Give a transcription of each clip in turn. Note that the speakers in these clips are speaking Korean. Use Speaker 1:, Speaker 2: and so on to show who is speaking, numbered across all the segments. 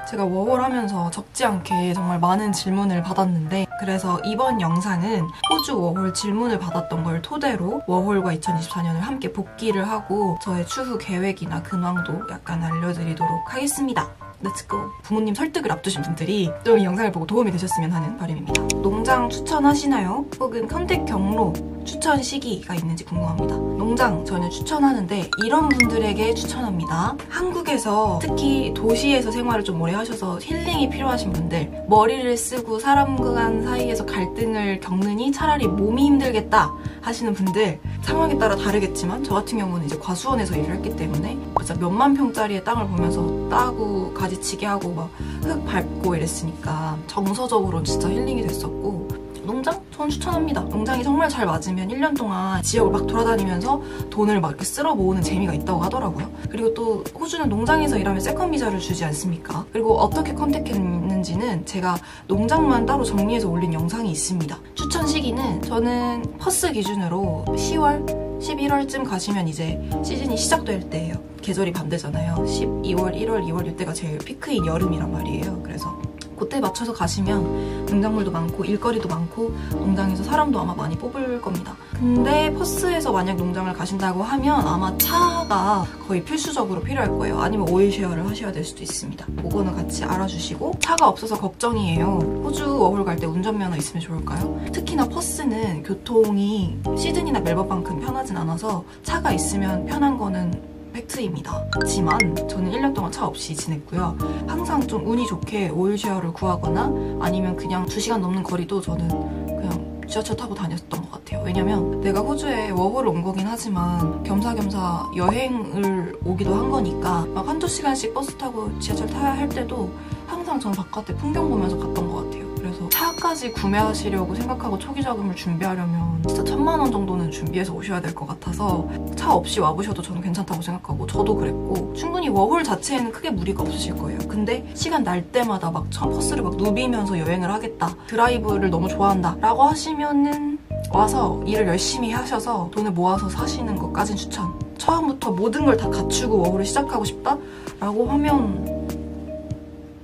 Speaker 1: 제가 워홀 하면서 적지 않게 정말 많은 질문을 받았는데 그래서 이번 영상은 호주 워홀 질문을 받았던 걸 토대로 워홀과 2024년을 함께 복기를 하고 저의 추후 계획이나 근황도 약간 알려드리도록 하겠습니다. 렛츠고! 부모님 설득을 앞두신 분들이 좀 이 영상을 보고 도움이 되셨으면 하는 바람입니다. 농장 추천하시나요? 혹은 컨택 경로 추천 시기가 있는지 궁금합니다. 농장 전혀 추천하는데 이런 분들에게 추천합니다. 한국에서 특히 도시에서 생활을 좀 오래 하셔서 힐링이 필요하신 분들, 머리를 쓰고 사람과 사이에서 갈등을 겪느니 차라리 몸이 힘들겠다 하시는 분들, 상황에 따라 다르겠지만 저 같은 경우는 이제 과수원에서 일을 했기 때문에 진짜 몇만 평짜리의 땅을 보면서 따고 가지치기 하고 막 흙 밟고 이랬으니까 정서적으로는 진짜 힐링이 됐었고, 농장? 전 추천합니다. 농장이 정말 잘 맞으면 1년 동안 지역을 막 돌아다니면서 돈을 막 이렇게 쓸어 모으는 재미가 있다고 하더라고요. 그리고 또 호주는 농장에서 일하면 세컨 비자를 주지 않습니까? 그리고 어떻게 컨택했는지는 제가 농장만 따로 정리해서 올린 영상이 있습니다. 추천 시기는 저는 퍼스 기준으로 10월, 11월쯤 가시면 이제 시즌이 시작될 때예요. 계절이 반대잖아요. 12월, 1월, 2월 이때가 제일 피크인 여름이란 말이에요. 그래서 그때 맞춰서 가시면 농작물도 많고 일거리도 많고 농장에서 사람도 아마 많이 뽑을 겁니다. 근데 퍼스에서 만약 농장을 가신다고 하면 아마 차가 거의 필수적으로 필요할 거예요. 아니면 오일 쉐어를 하셔야 될 수도 있습니다. 그거는 같이 알아주시고, 차가 없어서 걱정이에요. 호주 워홀 갈 때 운전면허 있으면 좋을까요? 특히나 퍼스는 교통이 시드니나 멜버른만큼 편하진 않아서 차가 있으면 편한 거는 팩트입니다. 하지만 저는 1년 동안 차 없이 지냈고요. 항상 좀 운이 좋게 오일쉐어를 구하거나 아니면 그냥 2시간 넘는 거리도 저는 그냥 지하철 타고 다녔던 것 같아요. 왜냐면 내가 호주에 워홀을 온 거긴 하지만 겸사겸사 여행을 오기도 한 거니까 막 한두 시간씩 버스 타고 지하철 타야 할 때도 항상 전 바깥에 풍경 보면서 갔던 것 같아요. 그래서 차까지 구매하시려고 생각하고 초기 자금을 준비하려면 진짜 1000만 원 정도는 준비해서 오셔야 될 것 같아서 차 없이 와보셔도 저는 괜찮다고 생각하고, 저도 그랬고 충분히 워홀 자체에는 크게 무리가 없으실 거예요. 근데 시간 날 때마다 막 버스를 막 누비면서 여행을 하겠다, 드라이브를 너무 좋아한다 라고 하시면은 와서 일을 열심히 하셔서 돈을 모아서 사시는 것까진 추천. 처음부터 모든 걸 다 갖추고 워홀을 시작하고 싶다? 라고 하면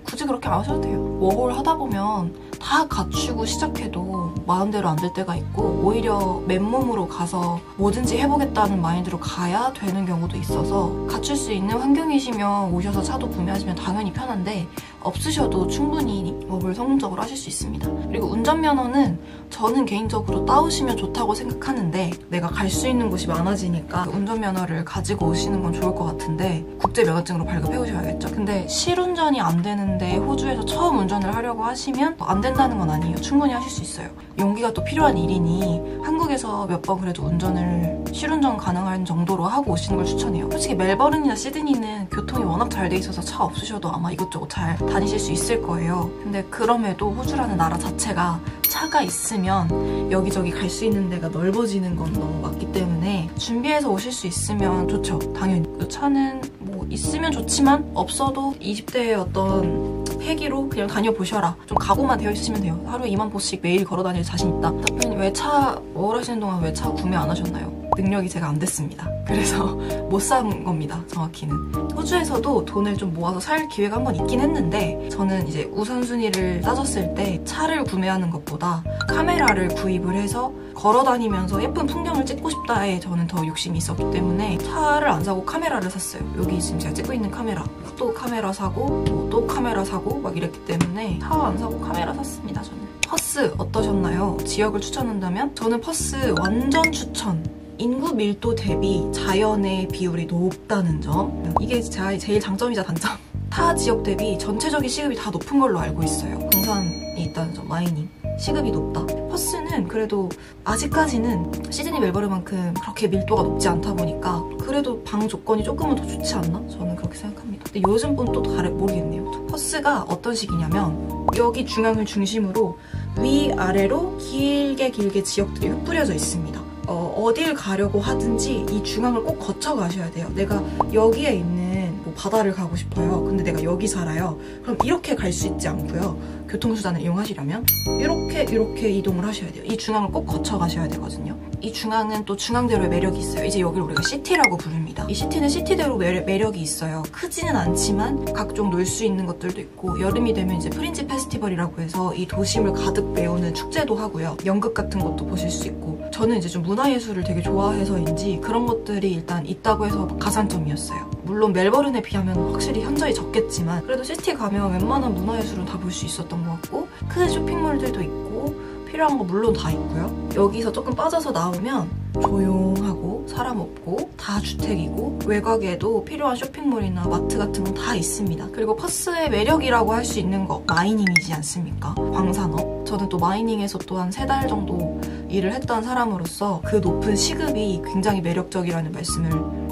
Speaker 1: 굳이 그렇게 안 하셔도 돼요. 워홀 하다 보면 다 갖추고 시작해도 마음대로 안 될 때가 있고, 오히려 맨몸으로 가서 뭐든지 해보겠다는 마인드로 가야 되는 경우도 있어서, 갖출 수 있는 환경이시면 오셔서 차도 구매하시면 당연히 편한데 없으셔도 충분히 워홀 성공적으로 하실 수 있습니다. 그리고 운전면허는 저는 개인적으로 따오시면 좋다고 생각하는데, 내가 갈 수 있는 곳이 많아지니까 운전면허를 가지고 오시는 건 좋을 것 같은데 국제면허증으로 발급해 오셔야겠죠. 근데 실운전이 안 되는데 호주에서 처음 운전을 하려고 하시면 안 된다는 건 아니에요. 충분히 하실 수 있어요. 용기가 또 필요한 일이니 한국에서 몇 번 그래도 운전을 실운전 가능한 정도로 하고 오시는 걸 추천해요. 솔직히 멜버른이나 시드니는 교통이 워낙 잘 돼 있어서 차 없으셔도 아마 이것저것 잘 다니실 수 있을 거예요. 근데 그럼에도 호주라는 나라 자체가 차가 있으면 여기저기 갈 수 있는 데가 넓어지는 건 너무 맞기 때문에 준비해서 오실 수 있으면 좋죠. 당연히. 차는 뭐 있으면 좋지만 없어도 20대의 어떤 패기로 그냥 다녀보셔라. 좀 각오만 되어 있으시면 돼요. 하루에 2만 보씩 매일 걸어 다닐 자신 있다. 답변이 왜 차 워홀 하시는 동안 왜 차 구매 안 하셨나요? 능력이 제가 안 됐습니다. 그래서 못 산 겁니다. 정확히는. 호주에서도 돈을 좀 모아서 살 기회가 한번 있긴 했는데, 저는 이제 우선순위를 따졌을 때 차를 구매하는 것보다 카메라를 구입을 해서 걸어 다니면서 예쁜 풍경을 찍고 싶다에 저는 더 욕심이 있었기 때문에 차를 안 사고 카메라를 샀어요. 여기 지금 제가 찍고 있는 카메라, 또 카메라 사고 또 카메라 사고 막 이랬기 때문에 차 안 사고 카메라 샀습니다. 저는. 퍼스 어떠셨나요? 지역을 추천한다면 저는 퍼스 완전 추천. 인구 밀도 대비 자연의 비율이 높다는 점, 이게 제일 장점이자 단점. 타 지역 대비 전체적인 시급이 다 높은 걸로 알고 있어요. 광산이 있다는 점, 마이닝 시급이 높다. 퍼스는 그래도 아직까지는 시드니 멜버른만큼 그렇게 밀도가 높지 않다 보니까 그래도 방 조건이 조금은 더 좋지 않나? 저는 그렇게 생각합니다. 근데 요즘 분 또 모르겠네요. 퍼스가 어떤 식이냐면 여기 중앙을 중심으로 위아래로 길게 지역들이 흩뿌려져 있습니다. 어딜 가려고 하든지 이 중앙을 꼭 거쳐 가셔야 돼요. 내가 여기에 있는 뭐 뭐 바다를 가고 싶어요. 근데 내가 여기 살아요. 그럼 이렇게 갈 수 있지 않고요. 교통수단을 이용하시려면 이렇게 이동을 하셔야 돼요. 이 중앙을 꼭 거쳐 가셔야 되거든요. 이 중앙은 또 중앙대로의 매력이 있어요. 이제 여기를 우리가 시티라고 부릅니다. 이 시티는 시티대로 매력이 있어요. 크지는 않지만 각종 놀 수 있는 것들도 있고, 여름이 되면 이제 프린지 페스티벌이라고 해서 이 도심을 가득 메우는 축제도 하고요. 연극 같은 것도 보실 수 있고, 저는 이제 좀 문화예술을 되게 좋아해서인지 그런 것들이 일단 있다고 해서 가산점이었어요. 물론 멜버른에 비하면 확실히 현저히 적겠지만 그래도 시티 가면 웬만한 문화예술은 다 볼 수 있었던 것 같고, 큰 쇼핑몰들도 있고 필요한 거 물론 다 있고요. 여기서 조금 빠져서 나오면 조용하고 사람 없고 다 주택이고, 외곽에도 필요한 쇼핑몰이나 마트 같은 건 다 있습니다. 그리고 퍼스의 매력이라고 할 수 있는 거 마이닝이지 않습니까? 광산업. 저는 또 마이닝에서 또 한 3달 정도 일을 했던 사람으로서 그 높은 시급이 굉장히 매력적이라는 말씀을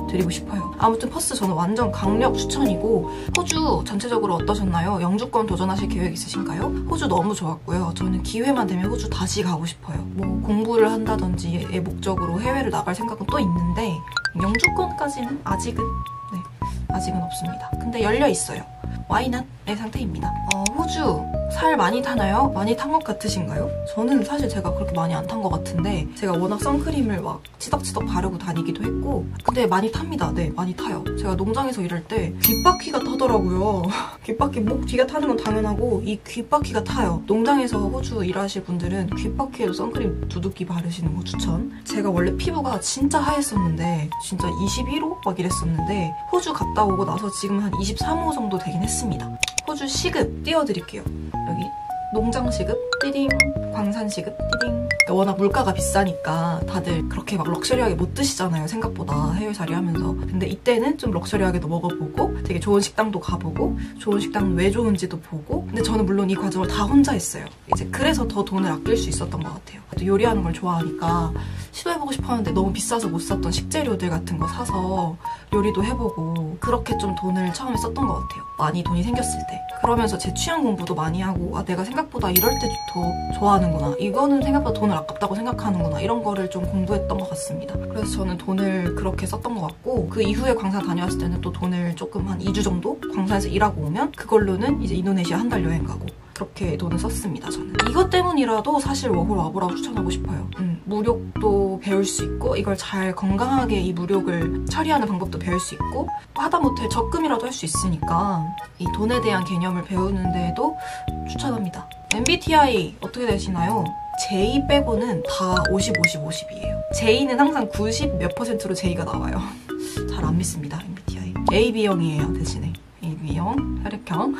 Speaker 1: 드리고 싶어요. 아무튼 퍼스 저는 완전 강력 추천이고, 호주 전체적으로 어떠셨나요? 영주권 도전하실 계획 있으신가요? 호주 너무 좋았고요. 저는 기회만 되면 호주 다시 가고 싶어요. 뭐 공부를 한다든지의 목적으로 해외를 나갈 생각은 또 있는데 영주권까지는 아직은 없습니다. 근데 열려 있어요. 와이낫의 상태입니다. 호주 살 많이 타나요? 많이 탄 것 같으신가요? 저는 사실 제가 그렇게 많이 안 탄 것 같은데, 제가 워낙 선크림을 막 치덕치덕 바르고 다니기도 했고, 근데 많이 탑니다. 네, 많이 타요. 제가 농장에서 일할 때 귓바퀴가 타더라고요. 귓바퀴, 목 뒤가 타는 건 당연하고 이 귓바퀴가 타요. 농장에서 호주 일하실 분들은 귓바퀴에도 선크림 두둑이 바르시는 거 추천. 제가 원래 피부가 진짜 하였었는데, 진짜 21호 막 이랬었는데 호주 갔다 오고 나서 지금 한 23호 정도 되긴 했습니다. 호주 시급 띄워드릴게요. 여기 농장 시급 띠딩, 광산 시급 띠딩. 워낙 물가가 비싸니까 다들 그렇게 막 럭셔리하게 못 드시잖아요, 생각보다 해외살이 하면서. 근데 이때는 좀 럭셔리하게도 먹어보고 되게 좋은 식당도 가보고 좋은 식당은 왜 좋은지도 보고. 근데 저는 물론 이 과정을 다 혼자 했어요. 이제 그래서 더 돈을 아낄 수 있었던 것 같아요. 또 요리하는 걸 좋아하니까 시도해보고 싶었는데 너무 비싸서 못 샀던 식재료들 같은 거 사서 요리도 해보고, 그렇게 좀 돈을 처음에 썼던 것 같아요. 많이 돈이 생겼을 때. 그러면서 제 취향 공부도 많이 하고, 아, 내가 생각보다 이럴 때 더 좋아하는구나, 이거는 생각보다 돈을 아깝다고 생각하는구나, 이런 거를 좀 공부했던 것 같습니다. 그래서 저는 돈을 그렇게 썼던 것 같고, 그 이후에 광산 다녀왔을 때는 또 돈을 조금 한 2주 정도 광산에서 일하고 오면 그걸로는 이제 인도네시아 한 달 여행 가고, 그렇게 돈을 썼습니다. 저는 이것 때문이라도 사실 워홀 와보라고 추천하고 싶어요. 무력도 배울 수 있고, 이걸 잘 건강하게 이 무력을 처리하는 방법도 배울 수 있고, 하다못해 적금이라도 할 수 있으니까 이 돈에 대한 개념을 배우는 데에도 추천합니다. MBTI 어떻게 되시나요? J 빼고는 다 50, 50, 50이에요. J는 항상 90 몇 %로 J가 나와요. 잘 안 믿습니다, MBTI. AB형이에요, 대신에. AB형, 혈액형,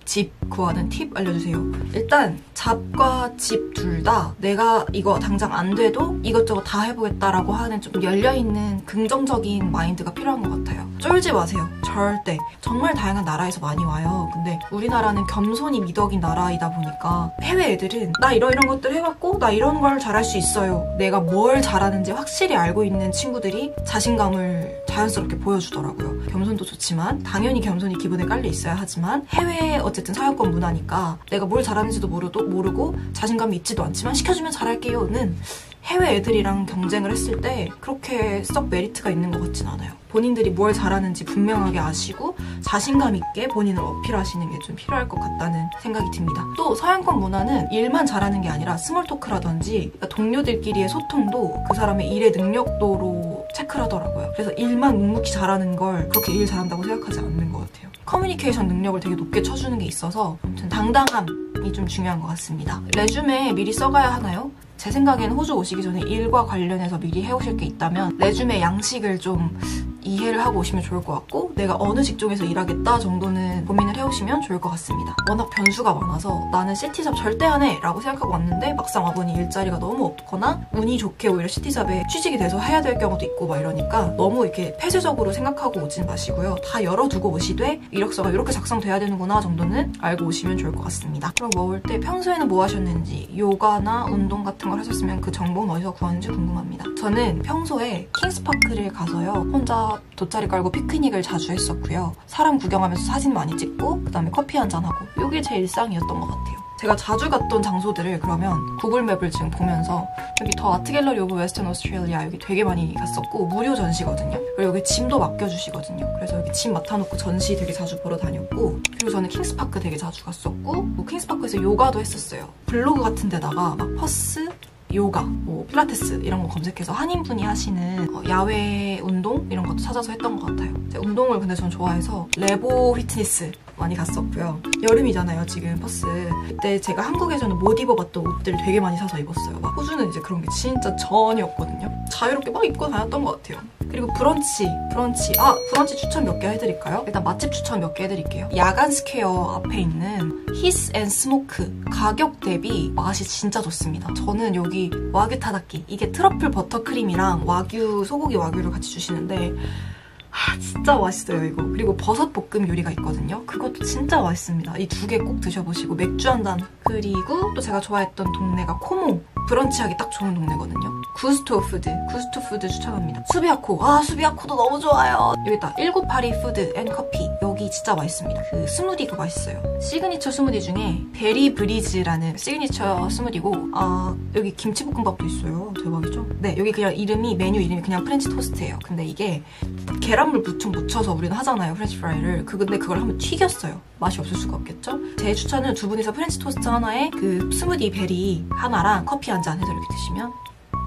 Speaker 1: 집 구하는 팁 알려주세요. 일단 잡과 집 둘 다 내가 이거 당장 안 돼도 이것저것 다 해보겠다라고 하는 좀 열려있는 긍정적인 마인드가 필요한 것 같아요. 쫄지 마세요. 절대. 정말 다양한 나라에서 많이 와요. 근데 우리나라는 겸손이 미덕인 나라이다 보니까 해외 애들은 나 이런 것들 해봤고 나 이런 걸 잘할 수 있어요. 내가 뭘 잘하는지 확실히 알고 있는 친구들이 자신감을 자연스럽게 보여주더라고요. 겸손도 좋지만 당연히 겸손이 기본에 깔려 있어야 하지만, 해외 어쨌든 사회권 문화니까 내가 뭘 잘하는지도 모르고 자신감이 있지도 않지만 시켜주면 잘할게요는 해외 애들이랑 경쟁을 했을 때 그렇게 썩 메리트가 있는 것 같진 않아요. 본인들이 뭘 잘하는지 분명하게 아시고 자신감 있게 본인을 어필하시는 게 좀 필요할 것 같다는 생각이 듭니다. 또 서양권 문화는 일만 잘하는 게 아니라 스몰 토크라든지 동료들끼리의 소통도 그 사람의 일의 능력도로 체크를 하더라고요. 그래서 일만 묵묵히 잘하는 걸 그렇게 일 잘한다고 생각하지 않는 것 같아요. 커뮤니케이션 능력을 되게 높게 쳐주는 게 있어서 아무튼 당당함이 좀 중요한 것 같습니다. 레주메 미리 써가야 하나요? 제 생각에는 호주 오시기 전에 일과 관련해서 미리 해오실 게 있다면 레주메 양식을 좀 이해를 하고 오시면 좋을 것 같고, 내가 어느 직종에서 일하겠다 정도는 고민을 해오시면 좋을 것 같습니다. 워낙 변수가 많아서 나는 시티잡 절대 안 해 라고 생각하고 왔는데 막상 와보니 일자리가 너무 없거나 운이 좋게 오히려 시티잡에 취직이 돼서 해야 될 경우도 있고 막 이러니까 너무 이렇게 폐쇄적으로 생각하고 오진 마시고요. 다 열어두고 오시되 이력서가 이렇게 작성돼야 되는구나 정도는 알고 오시면 좋을 것 같습니다. 그럼 올 때 평소에는 뭐 하셨는지, 요가나 운동 같은 걸 하셨으면 그 정보는 어디서 구하는지 궁금합니다. 저는 평소에 킹스파크를 가서요, 혼자 돗자리 깔고 피크닉을 자주 했었고요. 사람 구경하면서 사진 많이 찍고, 그 다음에 커피 한잔하고, 이게 제 일상이었던 것 같아요. 제가 자주 갔던 장소들을 그러면 구글맵을 지금 보면서 여기 더 아트 갤러리 오브 웨스턴 오스트레일리아 여기 되게 많이 갔었고 무료 전시거든요. 그리고 여기 짐도 맡겨주시거든요. 그래서 여기 짐 맡아놓고 전시 되게 자주 보러 다녔고 그리고 저는 킹스파크 되게 자주 갔었고 뭐 킹스파크에서 요가도 했었어요. 블로그 같은 데다가 막 퍼스 요가, 뭐 필라테스 이런 거 검색해서 한인분이 하시는 야외 운동 이런 것도 찾아서 했던 것 같아요. 운동을 근데 전 좋아해서 레보 피트니스 많이 갔었고요. 여름이잖아요 지금 퍼스. 그때 제가 한국에서는 못 입어봤던 옷들 되게 많이 사서 입었어요. 막 호주는 이제 그런 게 진짜 전혀 없거든요. 자유롭게 막 입고 다녔던 것 같아요. 그리고 브런치 추천 몇 개 해드릴까요? 일단 맛집 추천 몇 개 해드릴게요. 야간 스퀘어 앞에 있는 히스 앤 스모크 가격 대비 맛이 진짜 좋습니다. 저는 여기 와규 타다키 이게 트러플 버터크림이랑 와규 소고기 와규를 같이 주시는데 진짜 맛있어요 이거. 그리고 버섯 볶음 요리가 있거든요. 그것도 진짜 맛있습니다. 이 두 개 꼭 드셔보시고 맥주 한 잔. 그리고 또 제가 좋아했던 동네가 코모. 브런치하기 딱 좋은 동네거든요. 구스토 푸드 추천합니다. 수비아코. 수비아코도 너무 좋아요. 여기 있다. 1982 푸드 앤 커피. 여기 진짜 맛있습니다. 그 스무디가 맛있어요. 시그니처 스무디 중에 베리 브리즈라는 시그니처 스무디고 여기 김치볶음밥도 있어요. 대박이죠? 네, 여기 그냥 메뉴 이름이 그냥 프렌치 토스트예요. 근데 이게 계란물 부충 묻혀서 우리는 하잖아요, 프렌치 프라이를. 근데 그걸 한번 튀겼어요. 맛이 없을 수가 없겠죠? 제 추천은 두 분이서 프렌치 토스트 하나에 그 스무디 베리 하나랑 커피 한 잔 해서 이렇게 드시면.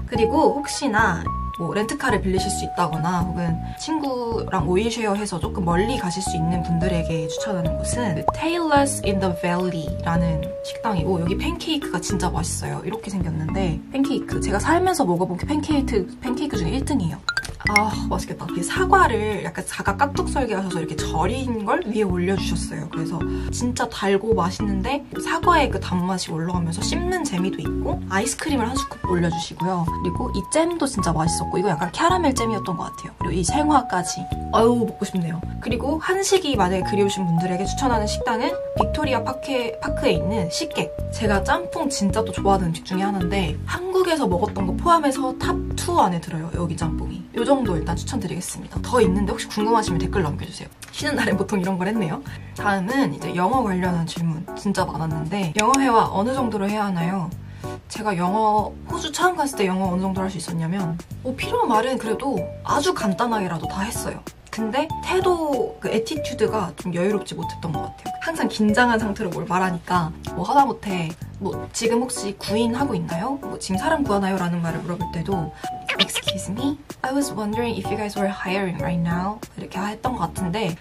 Speaker 1: 그리고 혹시나 뭐 렌트카를 빌리실 수 있다거나 혹은 친구랑 오일 쉐어해서 조금 멀리 가실 수 있는 분들에게 추천하는 곳은 Taylor's in the Valley라는 식당이고 여기 팬케이크가 진짜 맛있어요. 이렇게 생겼는데 팬케이크 제가 살면서 먹어본 팬케이크 중에 1등이에요. 맛있겠다. 사과를 약간 사과 깍둑 썰기하셔서 이렇게 절인 걸 위에 올려주셨어요. 그래서 진짜 달고 맛있는데 사과의 그 단맛이 올라가면서 씹는 재미도 있고 아이스크림을 한 스쿱 올려주시고요. 그리고 이 잼도 진짜 맛있었고 이거 약간 캐러멜 잼이었던 것 같아요. 그리고 이 생화까지. 먹고 싶네요. 그리고 한식이 만약에 그리우신 분들에게 추천하는 식당은 빅토리아 파크에 있는 식객. 제가 짬뽕 진짜 또 좋아하는 음식 중에 하나인데 한국에서 먹었던 거 포함해서 탑 2 안에 들어요. 여기 짬뽕이. 요 정도 일단 추천드리겠습니다. 더 있는데 혹시 궁금하시면 댓글 남겨주세요. 쉬는 날엔 보통 이런 걸 했네요. 다음은 이제 영어 관련한 질문 진짜 많았는데 영어 회화 어느 정도로 해야 하나요? 제가 호주 처음 갔을 때 영어 어느 정도 할 수 있었냐면 필요한 말은 그래도 아주 간단하게라도 다 했어요. 근데 태도, 그 애티튜드가 좀 여유롭지 못했던 것 같아요. 항상 긴장한 상태로 뭘 말하니까 뭐 하다못해 뭐 지금 혹시 구인하고 있나요? 뭐 지금 사람 구하나요? 라는 말을 물어볼 때도 Excuse me? I was wondering if you guys were hiring right now? 이렇게 했던 것 같은데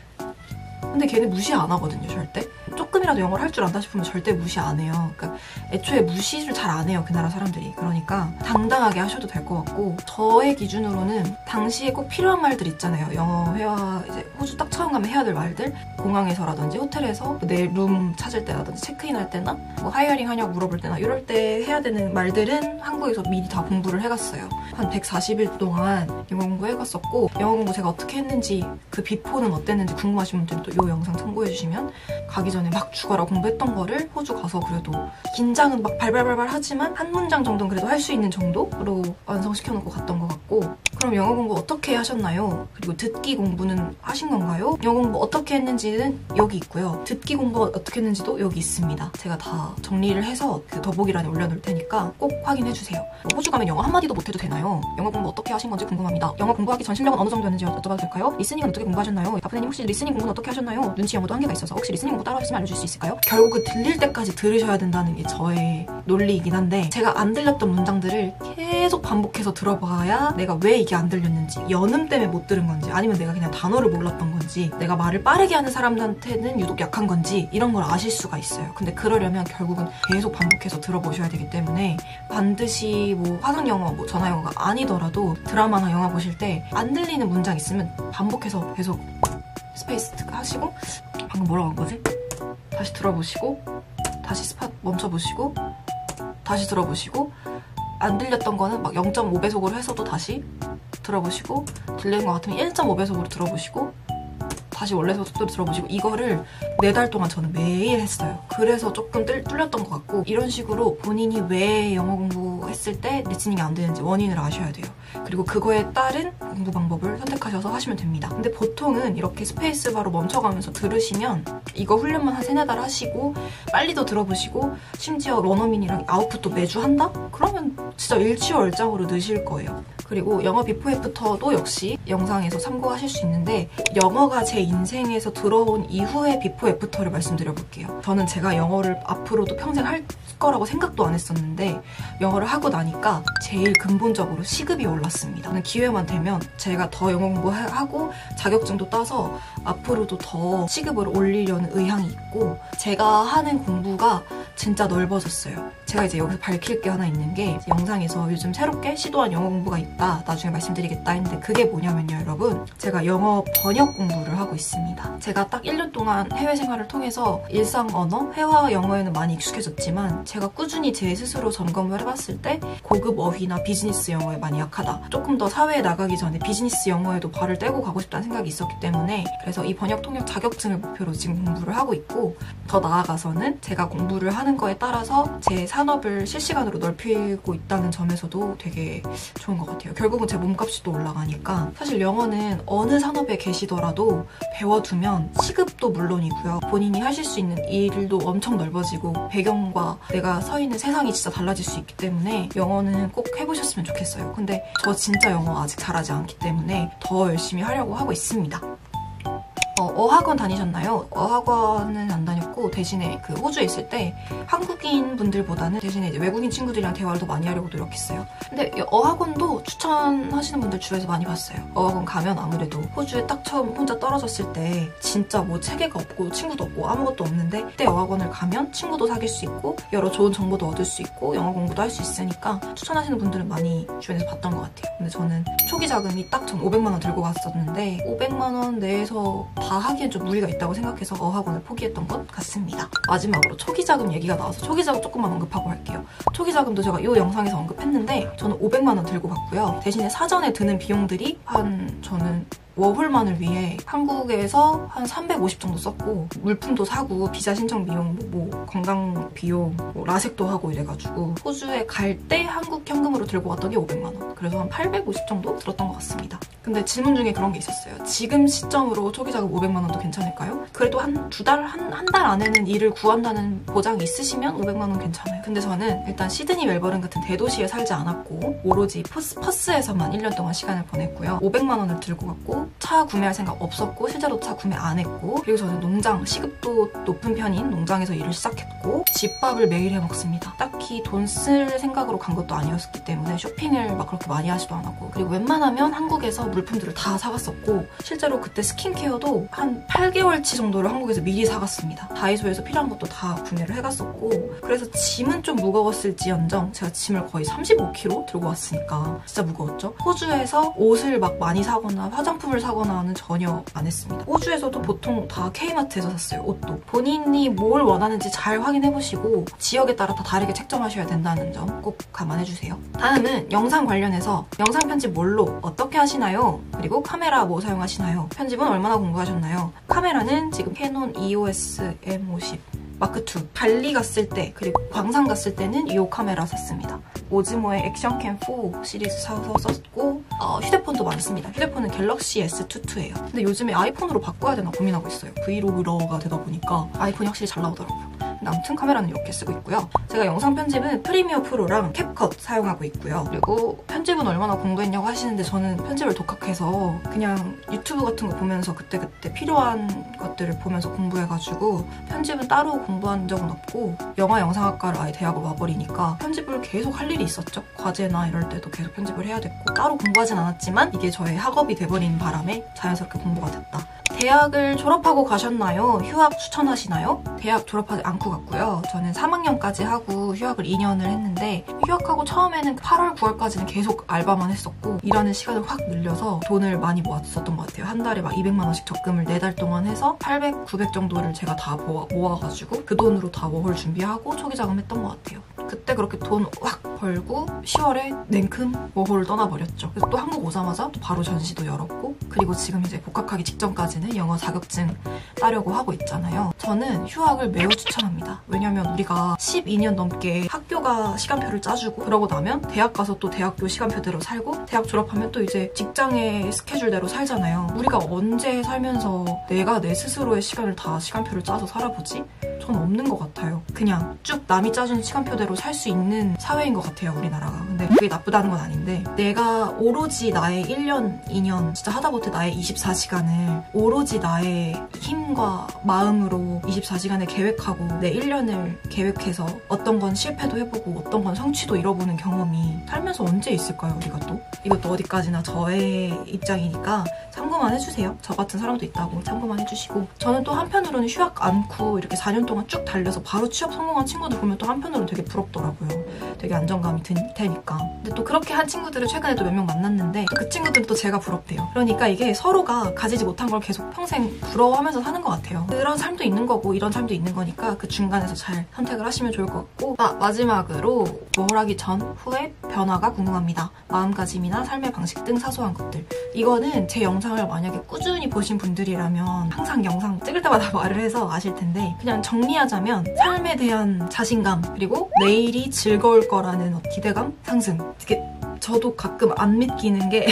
Speaker 1: 근데 걔네 무시 안 하거든요, 절대. 조금이라도 영어를 할 줄 안다 싶으면 절대 무시 안 해요. 그러니까 애초에 무시를 잘 안 해요, 그 나라 사람들이. 그러니까 당당하게 하셔도 될 것 같고 저의 기준으로는 당시에 꼭 필요한 말들 있잖아요. 영어 회화, 이제 호주 딱 처음 가면 해야 될 말들. 공항에서라든지 호텔에서 내 룸 찾을 때라든지 체크인할 때나 뭐 하이어링 하냐고 물어볼 때나 이럴 때 해야 되는 말들은 한국에서 미리 다 공부를 해갔어요. 한 140일 동안 영어 공부 해갔었고 영어 공부 제가 어떻게 했는지 그 비포는 어땠는지 궁금하신 분들은 또 이 영상 참고해주시면 가기 전에 막 죽어라 공부했던 거를 호주 가서 그래도 긴장은 막 발발발발 하지만 한 문장 정도는 그래도 할 수 있는 정도로 완성시켜놓고 갔던 것 같고 그럼 영어 공부 어떻게 하셨나요? 그리고 듣기 공부는 하신 건가요? 영어 공부 어떻게 했는지는 여기 있고요. 듣기 공부 어떻게 했는지도 여기 있습니다. 제가 다 정리를 해서 그 더보기란에 올려놓을 테니까 꼭 확인해주세요. 호주 가면 영어 한마디도 못해도 되나요? 영어 공부 어떻게 하신 건지 궁금합니다. 영어 공부하기 전 실력은 어느 정도였는지 여쭤봐도 될까요? 리스닝은 어떻게 공부하셨나요? 바프네님 혹시 리스닝 공부는 어떻게 하셨나요? 눈치 영어도 한계가 있어서 혹시 리스닝 공부 따로 하셨으면 알려줄 수 있을까요? 결국 들릴 때까지 들으셔야 된다는 게 저의 논리이긴 한데 제가 안 들렸던 문장들을 계속 반복해서 들어봐야 내가 왜 이게 안 들렸는지 연음 때문에 못 들은 건지 아니면 내가 그냥 단어를 몰랐던 건지 내가 말을 빠르게 하는 사람들한테는 유독 약한 건지 이런 걸 아실 수가 있어요. 근데 그러려면 결국은 계속 반복해서 들어보셔야 되기 때문에 반드시 뭐 화상 영어, 뭐 전화 영어가 아니더라도 드라마나 영화 보실 때 안 들리는 문장 있으면 반복해서 계속 스페이스 하시고 방금 뭐라고 한 거지? 다시 들어보시고 다시 스팟 멈춰보시고 다시 들어보시고 안 들렸던 거는 막 0.5배속으로 해서도 다시 들어보시고 들리는 것 같으면 1.5배속으로 들어보시고 다시 원래 속도로 들어보시고 이거를 4달 동안 저는 매일 했어요. 그래서 조금 뚫렸던 것 같고 이런 식으로 본인이 왜 영어 공부했을 때 리스닝이 안 되는지 원인을 아셔야 돼요. 그리고 그거에 따른 공부 방법을 선택하셔서 하시면 됩니다. 근데 보통은 이렇게 스페이스바로 멈춰가면서 들으시면 이거 훈련만 한 3-4달 하시고 빨리 더 들어보시고 심지어 원어민이랑 아웃풋도 매주 한다? 그러면 진짜 일취월장으로 느실 거예요. 그리고 영어 비포 애프터도 역시 영상에서 참고하실 수 있는데 영어가 제 인생에서 들어온 이후의 비포 애프터를 말씀드려볼게요. 저는 제가 영어를 앞으로도 평생 할 거라고 생각도 안 했었는데 영어를 하고 나니까 제일 근본적으로 시급이 올랐습니다. 저는 기회만 되면 제가 더 영어 공부하고 자격증도 따서 앞으로도 더 시급을 올리려는 의향이 있고 제가 하는 공부가 진짜 넓어졌어요. 제가 이제 여기서 밝힐 게 하나 있는 게 영상에서 요즘 새롭게 시도한 영어 공부가 있다. 나중에 말씀드리겠다 했는데 그게 뭐냐면요, 여러분. 제가 영어 번역 공부를 하고 있습니다. 제가 딱 1년 동안 해외 생활을 통해서 일상 언어, 회화 영어에는 많이 익숙해졌지만 제가 꾸준히 제 스스로 점검을 해봤을 때 고급 어휘나 비즈니스 영어에 많이 약하다. 조금 더 사회에 나가기 전에 비즈니스 영어에도 발을 떼고 가고 싶다는 생각이 있었기 때문에 그래서 이 번역 통역 자격증을 목표로 지금 공부를 하고 있고 더 나아가서는 제가 공부를 하는 거에 따라서 제 산업을 실시간으로 넓히고 있다는 점에서도 되게 좋은 것 같아요. 결국은 제 몸값이 또 올라가니까 사실 영어는 어느 산업에 계시더라도 배워두면 시급도 물론이고요. 본인이 하실 수 있는 일도 엄청 넓어지고 배경과 내가 서 있는 세상이 진짜 달라질 수 있기 때문에 영어는 꼭 해보셨으면 좋겠어요. 근데 저 진짜 영어 아직 잘하지 않기 때문에 더 열심히 하려고 하고 있습니다. 어학원 다니셨나요? 어학원은 안 다녔고 대신에 그 호주에 있을 때 한국인 분들보다는 대신에 이제 외국인 친구들이랑 대화를 더 많이 하려고 노력했어요. 근데 어학원도 추천하시는 분들 주변에서 많이 봤어요. 어학원 가면 아무래도 호주에 딱 처음 혼자 떨어졌을 때 진짜 뭐 체계가 없고 친구도 없고 아무것도 없는데 그때 어학원을 가면 친구도 사귈 수 있고 여러 좋은 정보도 얻을 수 있고 영어 공부도 할 수 있으니까 추천하시는 분들은 많이 주변에서 봤던 것 같아요. 근데 저는 초기 자금이 딱 전 500만 원 들고 갔었는데 500만 원 내에서 다 하기엔 좀 무리가 있다고 생각해서 어학원을 포기했던 것 같습니다. 마지막으로 초기 자금 얘기가 나와서 초기 자금 조금만 언급하고 할게요. 초기 자금도 제가 이 영상에서 언급했는데 저는 500만 원 들고 갔고요. 대신에 사전에 드는 비용들이 저는 워홀만을 위해 한국에서 한 350 정도 썼고 물품도 사고 비자 신청 비용, 뭐 건강 비용, 뭐 라섹도 하고 이래가지고 호주에 갈 때 한국 현금으로 들고 갔던 게 500만 원. 그래서 한 850 정도 들었던 것 같습니다. 근데 질문 중에 그런 게 있었어요. 지금 시점으로 초기 자금 500만 원도 괜찮을까요? 그래도 한 한 달 안에는 일을 구한다는 보장이 있으시면 500만 원 괜찮아요. 근데 저는 일단 시드니 멜버른 같은 대도시에 살지 않았고 오로지 퍼스에서만 1년 동안 시간을 보냈고요. 500만 원을 들고 갔고 차 구매할 생각 없었고 실제로 차 구매 안 했고 그리고 저는 농장, 시급도 높은 편인 농장에서 일을 시작했고 집밥을 매일 해 먹습니다. 딱히 돈 쓸 생각으로 간 것도 아니었기 때문에 쇼핑을 막 그렇게 많이 하지도 않았고 그리고 웬만하면 한국에서 물품들을 다 사갔었고 실제로 그때 스킨케어도 한 8개월치 정도를 한국에서 미리 사갔습니다. 다이소에서 필요한 것도 다 구매를 해갔었고 그래서 짐은 좀 무거웠을지언정 제가 짐을 거의 35kg 들고 왔으니까 진짜 무거웠죠. 호주에서 옷을 막 많이 사거나 화장품을 사거나는 전혀 안 했습니다. 호주에서도 보통 다 K마트에서 샀어요. 옷도. 본인이 뭘 원하는지 잘 확인해보시고 지역에 따라 다 다르게 책정하셔야 된다는 점 꼭 감안해주세요. 다음은 영상 관련해서 영상 편집 뭘로 어떻게 하시나요? 그리고 카메라 뭐 사용하시나요? 편집은 얼마나 공부하셨나요? 카메라는 지금 캐논 EOS M50 마크2 발리 갔을 때 그리고 광산 갔을 때는 이 카메라 샀습니다. 오즈모의 액션캠 4 시리즈 사서 썼고 휴대폰도 많이 씁니다. 휴대폰은 갤럭시 S22예요. 근데 요즘에 아이폰으로 바꿔야 되나 고민하고 있어요. 브이로그러가 되다 보니까 아이폰이 확실히 잘 나오더라고요. 아무튼 카메라는 이렇게 쓰고 있고요. 제가 영상 편집은 프리미어 프로랑 캡컷 사용하고 있고요. 그리고 편집은 얼마나 공부했냐고 하시는데 저는 편집을 독학해서 그냥 유튜브 같은 거 보면서 그때그때 필요한 것들을 보면서 공부해가지고 편집은 따로 공부한 적은 없고 영화 영상학과를 아예 대학을 와버리니까 편집을 계속 할 일이 있었죠. 과제나 이럴 때도 계속 편집을 해야 됐고 따로 공부하진 않았지만 이게 저의 학업이 돼버린 바람에 자연스럽게 공부가 됐다. 대학을 졸업하고 가셨나요? 휴학 추천하시나요? 대학 졸업하지 않고 갔고요. 저는 3학년까지 하고 휴학을 2년을 했는데 휴학하고 처음에는 8월, 9월까지는 계속 알바만 했었고 일하는 시간을 확 늘려서 돈을 많이 모았었던 것 같아요. 한 달에 막 200만 원씩 적금을 4달 동안 해서 800, 900 정도를 제가 다 모아가지고 그 돈으로 다 워홀 준비하고 초기 자금 했던 것 같아요. 그때 그렇게 돈 확 벌고 10월에 냉큼 워홀을 떠나버렸죠. 그래서 또 한국 오자마자 또 바로 전시도 열었고, 그리고 지금 이제 복학하기 직전까지는 영어 자격증 따려고 하고 있잖아요. 저는 휴학을 매우 추천합니다. 왜냐면 우리가 12년 넘게 학교가 시간표를 짜주고, 그러고 나면 대학 가서 또 대학교 시간표대로 살고, 대학 졸업하면 또 이제 직장의 스케줄대로 살잖아요. 우리가 언제 살면서 내가 내 스스로의 시간을 다 시간표를 짜서 살아보지? 전 없는 것 같아요. 그냥 쭉 남이 짜준 시간표대로 살 수 있는 사회인 것 같아요, 우리나라가. 근데 그게 나쁘다는 건 아닌데, 내가 오로지 나의 1년, 2년, 진짜 하다못해 나의 24시간을 오로지 나의 힘과 마음으로 24시간을 계획하고 내 1년을 계획해서 어떤 건 실패도 해보고 어떤 건 성취도 잃어보는 경험이 살면서 언제 있을까요, 우리가 또? 이것도 어디까지나 저의 입장이니까 참고만 해주세요. 저 같은 사람도 있다고 참고만 해주시고, 저는 또 한편으로는 휴학 않고 이렇게 4년 동안 쭉 달려서 바로 취업 성공한 친구들 보면 또 한편으로는 되게 부럽더라고요. 되게 안정감이 들 테니까. 근데 또 그렇게 한 친구들을 최근에 또 몇 명 만났는데, 그 친구들은 또 제가 부럽대요. 그러니까 이게 서로가 가지지 못한 걸 계속 평생 부러워하면서 사는 것 같아요. 그런 삶도 있는 거고 이런 삶도 있는 거니까 그 중간에서 잘 선택을 하시면 좋을 것 같고, 마지막으로 워홀하기 전, 후의 변화가 궁금합니다. 마음가짐이나 삶의 방식 등 사소한 것들. 이거는 제 영상을 만약에 꾸준히 보신 분들이라면 항상 영상 찍을 때마다 말을 해서 아실 텐데, 그냥 정리하자면 삶에 대한 자신감, 그리고 내일이 즐거울 거라는 기대감 상승. 이게 저도 가끔 안 믿기는 게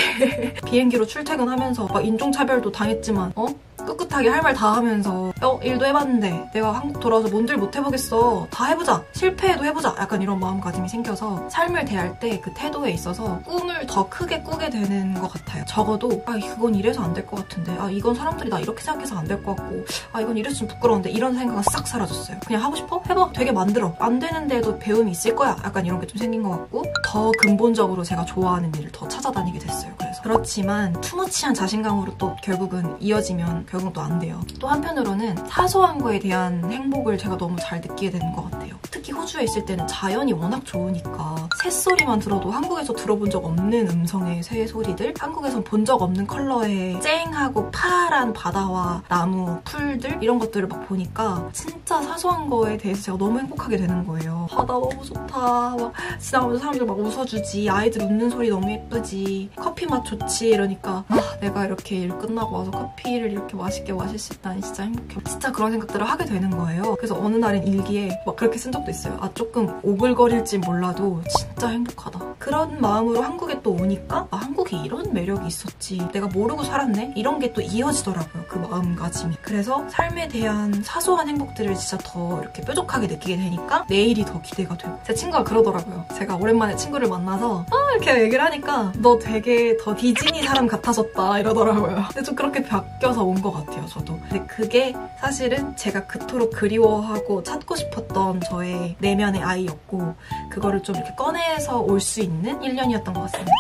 Speaker 1: 비행기로 출퇴근하면서 막 인종차별도 당했지만 꿋꿋하게 할 말 다 하면서 일도 해봤는데 내가 한국 돌아와서 뭔들 못 해보겠어. 다 해보자. 실패해도 해보자. 약간 이런 마음가짐이 생겨서 삶을 대할 때 그 태도에 있어서 꿈을 더 크게 꾸게 되는 것 같아요. 적어도 이건 이래서 안 될 것 같은데, 이건 사람들이 나 이렇게 생각해서 안 될 것 같고, 이건 이래서 좀 부끄러운데, 이런 생각은 싹 사라졌어요. 그냥 하고 싶어? 해봐. 되게 만들어. 안 되는데도 배움이 있을 거야. 약간 이런 게 좀 생긴 것 같고, 더 근본적으로 제가 좋아하는 일을 더 찾아다니게 됐어요. 그래서 그렇지만 투머치한 자신감으로 또 결국은 이어지면 결국 또 안 돼요. 또 한편으로는 사소한 거에 대한 행복을 제가 너무 잘 느끼게 되는 것 같아요. 특히 호주에 있을 때는 자연이 워낙 좋으니까 새소리만 들어도 한국에서 들어본 적 없는 음성의 새소리들, 한국에선 본 적 없는 컬러의 쨍하고 파란 바다와 나무, 풀들, 이런 것들을 막 보니까 진짜 사소한 거에 대해서 제가 너무 행복하게 되는 거예요. 바다 너무 좋다. 막 지나가면서 사람들 막 웃어주지, 아이들 웃는 소리 너무 예쁘지, 커피 맛 좋지, 이러니까 내가 이렇게 일 끝나고 와서 커피를 이렇게 맛있게 마실 수 있다니 진짜 행복해. 진짜 그런 생각들을 하게 되는 거예요. 그래서 어느 날은 일기에 막 그렇게 쓴 적도 있어요. 조금 오글거릴지 몰라도 진짜 행복하다. 그런 마음으로 한국에 또 오니까 한국에 이런 매력이 있었지, 내가 모르고 살았네, 이런 게 또 이어지더라고요, 그 마음가짐이. 그래서 삶에 대한 사소한 행복들을 진짜 더 이렇게 뾰족하게 느끼게 되니까 내일이 더 기대가 되고. 제 친구가 그러더라고요. 제가 오랜만에 친구를 만나서 이렇게 얘기를 하니까 너 되게 더 디즈니 사람 같아졌다 이러더라고요. 근데 좀 그렇게 바뀌어서 온 것 같아요, 저도. 근데 그게 사실은 제가 그토록 그리워하고 찾고 싶었던 저의 내면의 아이였고, 그거를 좀 이렇게 꺼내서 올 수 있는 1년이었던 것 같습니다.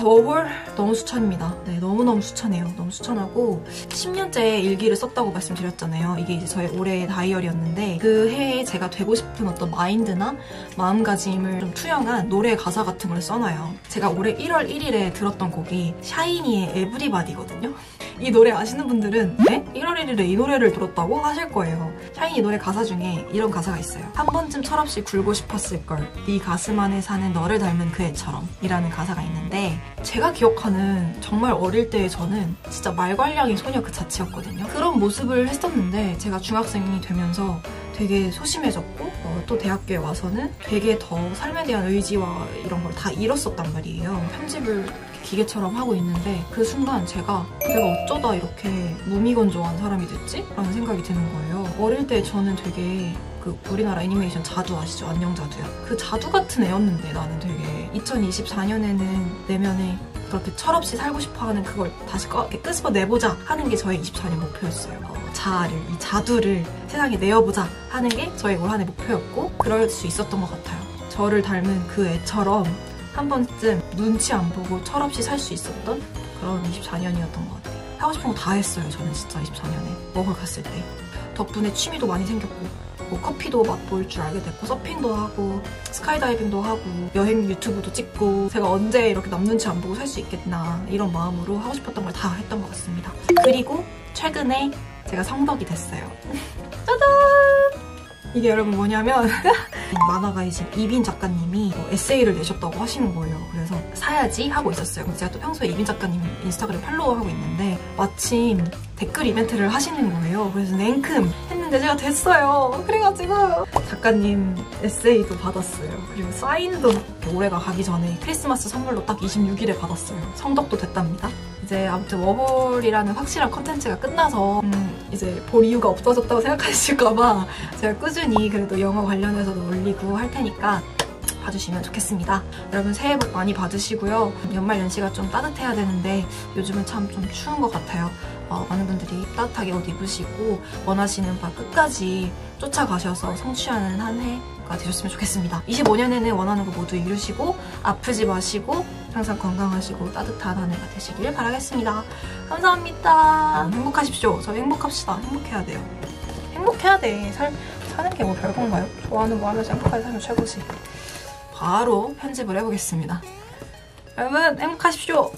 Speaker 1: 워홀 너무 추천입니다. 네, 너무너무 추천해요. 너무 추천하고, 10년째 일기를 썼다고 말씀드렸잖아요. 이게 이제 저의 올해의 다이어리였는데, 그 해에 제가 되고 싶은 어떤 마인드나 마음가짐을 좀 투영한 노래 가사 같은 걸 써놔요. 제가 올해 1월 1일에 들었던 곡이 샤이니의 에브리바디거든요. 이 노래 아시는 분들은 1월 1일에 이 노래를 들었다고 하실 거예요. 샤이니 노래 가사 중에 이런 가사가 있어요. 한 번쯤 철없이 굴고 싶었을걸, 네 가슴 안에 사는 너를 닮은 그 애처럼, 이라는 가사가 있는데, 제가 기억하는 정말 어릴 때의 저는 진짜 말괄량이 소녀 그 자체였거든요. 그런 모습을 했었는데 제가 중학생이 되면서 되게 소심해졌고, 또 대학교에 와서는 되게 더 삶에 대한 의지와 이런 걸 다 잃었었단 말이에요. 편집을 기계처럼 하고 있는데 그 순간 내가 어쩌다 이렇게 무미건조한 사람이 됐지? 라는 생각이 드는 거예요. 어릴 때 저는 되게 우리나라 애니메이션 자두 아시죠? 안녕자두요. 그 자두 같은 애였는데 나는 되게 2024년에는 내면에 그렇게 철없이 살고 싶어하는 그걸 다시 끄집어내보자 하는 게 저의 24년 목표였어요. 이 자두를 세상에 내어보자 하는 게 저의 올 한 해 목표였고, 그럴 수 있었던 것 같아요. 저를 닮은 그 애처럼 한 번쯤 눈치 안 보고 철없이 살 수 있었던 그런 24년이었던 것 같아요. 하고 싶은 거 다 했어요, 저는 진짜 24년에. 워홀 갔을 때. 덕분에 취미도 많이 생겼고, 커피도 맛볼 줄 알게 됐고, 서핑도 하고, 스카이다이빙도 하고, 여행 유튜브도 찍고, 제가 언제 이렇게 남 눈치 안 보고 살 수 있겠나, 이런 마음으로 하고 싶었던 걸 다 했던 것 같습니다. 그리고 최근에 제가 성덕이 됐어요. 짜잔! 이게 여러분 뭐냐면 만화가이신 이빈 작가님이 에세이를 내셨다고 하시는 거예요. 그래서 사야지 하고 있었어요. 제가 또 평소에 이빈 작가님 인스타그램 팔로우하고 있는데 마침 댓글 이벤트를 하시는 거예요. 그래서 냉큼 했는데 제가 됐어요. 그래가지고 작가님 에세이도 받았어요. 그리고 사인도 올해가 가기 전에 크리스마스 선물로 딱 26일에 받았어요. 성덕도 됐답니다. 이제 아무튼 워홀이라는 확실한 컨텐츠가 끝나서 이제 볼 이유가 없어졌다고 생각하실까봐 제가 꾸준히 그래도 영어 관련해서도 올리고 할 테니까 봐주시면 좋겠습니다. 여러분 새해 복 많이 받으시고요. 연말 연시가 좀 따뜻해야 되는데 요즘은 참 좀 추운 것 같아요. 많은 분들이 따뜻하게 옷 입으시고 원하시는 바 끝까지 쫓아가셔서 성취하는 한 해가 되셨으면 좋겠습니다. 25년에는 원하는 거 모두 이루시고 아프지 마시고 항상 건강하시고 따뜻한 한 해가 되시길 바라겠습니다. 감사합니다. 행복하십시오. 저희 행복합시다. 행복해야 돼요. 행복해야 돼. 사는 게 뭐 별건가요? 좋아하는 거 하면서 행복하게 살면 최고지. 바로 편집을 해보겠습니다. 여러분 행복하십시오.